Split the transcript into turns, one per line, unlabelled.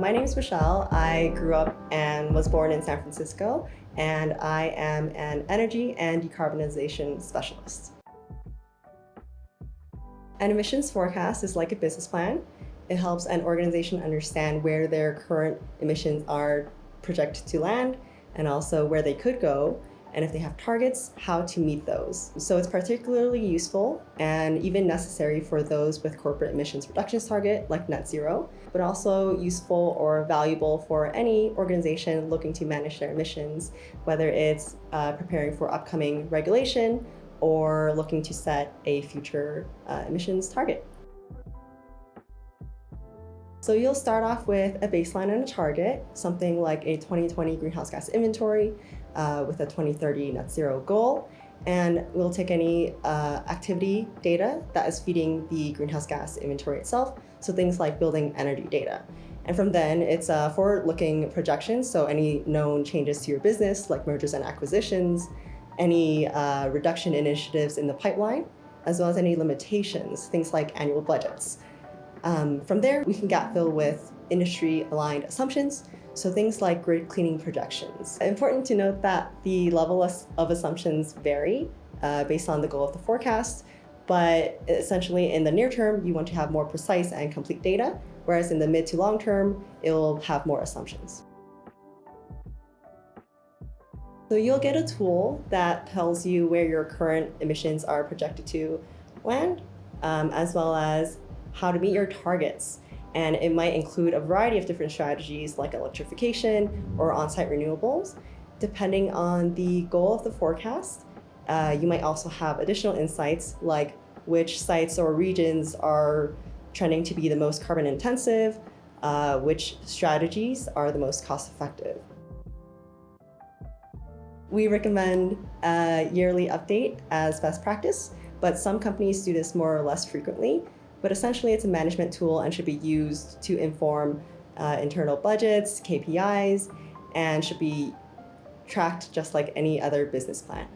My name is Michelle. I grew up and was born in San Francisco, and I am an energy and decarbonization specialist. An emissions forecast is like a business plan. It helps an organization understand where their current emissions are projected to land and also where they could go, and if they have targets, how to meet those. So it's particularly useful and even necessary for those with corporate emissions reductions target, like net zero, but also useful or valuable for any organization looking to manage their emissions, whether it's preparing for upcoming regulation or looking to set a future emissions target. So you'll start off with a baseline and a target, something like a 2020 greenhouse gas inventory with a 2030 net zero goal. And we'll take any activity data that is feeding the greenhouse gas inventory itself, so things like building energy data. And from then, it's forward-looking projections, so any known changes to your business, like mergers and acquisitions, any reduction initiatives in the pipeline, as well as any limitations, things like annual budgets. From there, we can gap fill with industry-aligned assumptions, so things like grid cleaning projections. Important to note that the level of assumptions vary based on the goal of the forecast, but essentially in the near term, you want to have more precise and complete data, whereas in the mid to long term, it will have more assumptions. So you'll get a tool that tells you where your current emissions are projected to land, as well as how to meet your targets. And it might include a variety of different strategies like electrification or on-site renewables. Depending on the goal of the forecast, you might also have additional insights like which sites or regions are trending to be the most carbon intensive, which strategies are the most cost effective. We recommend a yearly update as best practice, but some companies do this more or less frequently. But essentially, it's a management tool and should be used to inform internal budgets, KPIs, and should be tracked just like any other business plan.